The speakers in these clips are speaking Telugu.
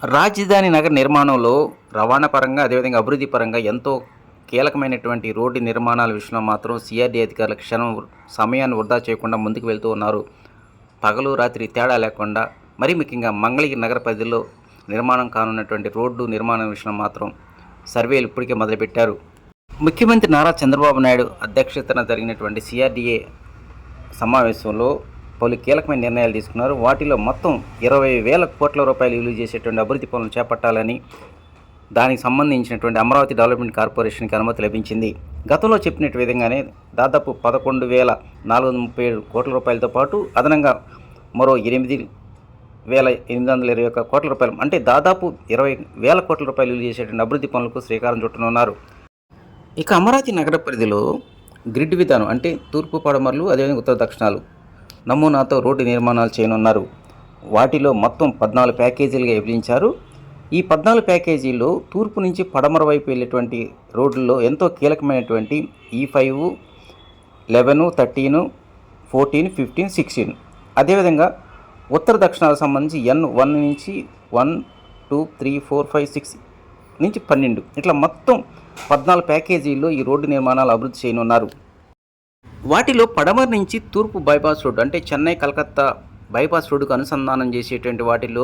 రాజధాని నగర నిర్మాణంలో రవాణా పరంగా అదేవిధంగా అభివృద్ధి పరంగా ఎంతో కీలకమైనటువంటి రోడ్డు నిర్మాణాల విషయంలో మాత్రం సిఆర్డీ అధికారులు సమయాన్ని వృధా చేయకుండా ముందుకు వెళ్తూ ఉన్నారు. పగలు రాత్రి తేడా లేకుండా మరీ ముఖ్యంగా మంగళగిరి నగర పరిధిలో నిర్మాణం కానున్నటువంటి రోడ్డు నిర్మాణం విషయంలో మాత్రం సర్వేలు ఇప్పటికే మొదలుపెట్టారు. ముఖ్యమంత్రి నారా చంద్రబాబు నాయుడు అధ్యక్షతన జరిగినటువంటి సిఆర్డీఏ సమావేశంలో పలు కీలకమైన నిర్ణయాలు తీసుకున్నారు. వాటిలో మొత్తం 20,000 కోట్ల రూపాయలు విలువ చేసేటువంటి అభివృద్ధి పనులు చేపట్టాలని దానికి సంబంధించినటువంటి అమరావతి డెవలప్మెంట్ కార్పొరేషన్కి అనుమతి లభించింది. గతంలో చెప్పినట్టు విధంగానే దాదాపు 11,437 కోట్ల రూపాయలతో పాటు అదనంగా మరో 8,821 కోట్ల రూపాయలు అంటే దాదాపు 20,000 కోట్ల రూపాయలు విలువ చేసేటువంటి అభివృద్ధి పనులకు శ్రీకారం చుట్టనున్నారు. ఇక అమరావతి నగర పరిధిలో గ్రిడ్ విధానం అంటే తూర్పు పడమరలు అదేవిధంగా ఉత్తర దక్షిణాలు నమూనాతో రోడ్డు నిర్మాణాలు చేయనున్నారు. వాటిలో మొత్తం 14 ప్యాకేజీలుగా విభజించారు. ఈ 14 ప్యాకేజీల్లో తూర్పు నుంచి పడమర వైపు వెళ్ళేటువంటి రోడ్లలో ఎంతో కీలకమైనటువంటి E5, 11, 13, 14, 15, 16 అదేవిధంగా ఉత్తర దక్షిణాలకు సంబంధించి N1 నుంచి 1, 2, 3, 4, 5, 6 నుంచి 12 ఇట్లా మొత్తం 14 ప్యాకేజీల్లో ఈ రోడ్డు నిర్మాణాలు అభివృద్ధి చేయనున్నారు. వాటిలో పడమర నుంచి తూర్పు బైపాస్ రోడ్డు అంటే చెన్నై కలకత్తా బైపాస్ రోడ్డుకు అనుసంధానం చేసేటువంటి వాటిలో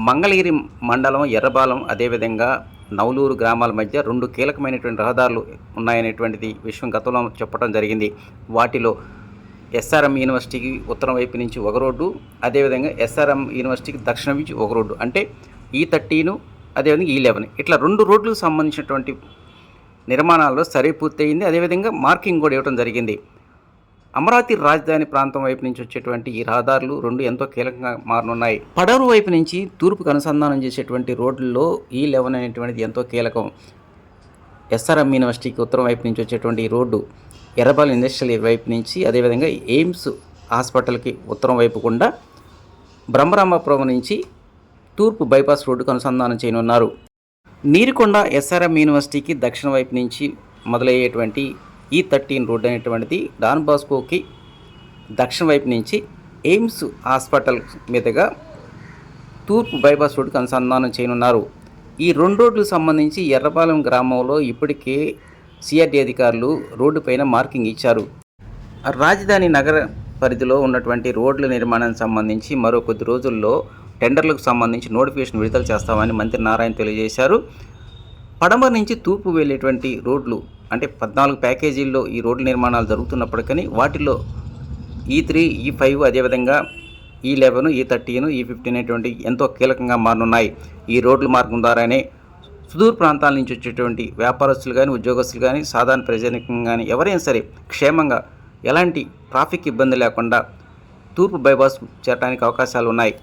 మంగళగిరి మండలం ఎర్రబాలెం అదేవిధంగా నవలూరు గ్రామాల మధ్య 2 కీలకమైనటువంటి రహదారులు ఉన్నాయనేటువంటిది విషయం గతంలో చెప్పడం జరిగింది. వాటిలో SRM యూనివర్సిటీకి ఉత్తరం వైపు నుంచి ఒక రోడ్డు అదేవిధంగా SRM యూనివర్సిటీకి దక్షిణం నుంచి ఒక రోడ్డు అంటే E13 అదేవిధంగా E11 ఇట్లా 2 రోడ్లకు సంబంధించినటువంటి నిర్మాణాల్లో సరి పూర్తయింది. అదేవిధంగా మార్కింగ్ కూడా ఇవ్వడం జరిగింది. అమరావతి రాజధాని ప్రాంతం వైపు నుంచి వచ్చేటువంటి ఈ రహదారులు 2 ఎంతో కీలకంగా మారనున్నాయి. పడమరు వైపు నుంచి తూర్పుకు అనుసంధానం చేసేటువంటి రోడ్లలో E11 అనేటువంటిది ఎంతో కీలకం. SRM యూనివర్సిటీకి ఉత్తరం వైపు నుంచి వచ్చేటువంటి ఈ రోడ్డు ఎర్రబాలెం ఇండస్ట్రియల్ వైపు నుంచి అదేవిధంగా ఎయిమ్స్ హాస్పిటల్కి ఉత్తరం వైపు గుండా బ్రహ్మరాంబపురం నుంచి తూర్పు బైపాస్ రోడ్డుకు అనుసంధానం చేయనున్నారు. నీరుకొండ SRM యూనివర్సిటీకి దక్షిణ వైపు నుంచి మొదలయ్యేటువంటి E13 రోడ్డు అనేటువంటిది డాన్ బాస్కోకి దక్షిణ వైపు నుంచి ఎయిమ్స్ హాస్పిటల్ మీదుగా తూర్పు బైపాస్ రోడ్డుకు అనుసంధానం చేయనున్నారు. ఈ 2 రోడ్లకు సంబంధించి ఎర్రపాలెం గ్రామంలో ఇప్పటికే సిఆర్డీ అధికారులు రోడ్డు పైన మార్కింగ్ ఇచ్చారు. రాజధాని నగర పరిధిలో ఉన్నటువంటి రోడ్ల నిర్మాణానికి సంబంధించి మరో కొద్ది రోజుల్లో టెండర్లకు సంబంధించి నోటిఫికేషన్ విడుదల చేస్తామని మంత్రి నారాయణ తెలియజేశారు. పడమర నుంచి తూర్పు వెళ్ళేటువంటి రోడ్లు అంటే 14 ప్యాకేజీల్లో ఈ రోడ్ల నిర్మాణాలు జరుగుతున్నప్పటికీ వాటిలో E3, E5 అదేవిధంగా E11, E13, E15 అనేటువంటి ఎంతో కీలకంగా మారనున్నాయి. ఈ రోడ్ల మార్గం ద్వారానే సుదూర ప్రాంతాల నుంచి వచ్చేటువంటి వ్యాపారస్తులు కానీ ఉద్యోగస్తులు కానీ సాధారణ ప్రజానికం కానీ ఎవరైనా సరే క్షేమంగా ఎలాంటి ట్రాఫిక్ ఇబ్బంది లేకుండా తూర్పు బైపాస్ చేరడానికి అవకాశాలు ఉన్నాయి.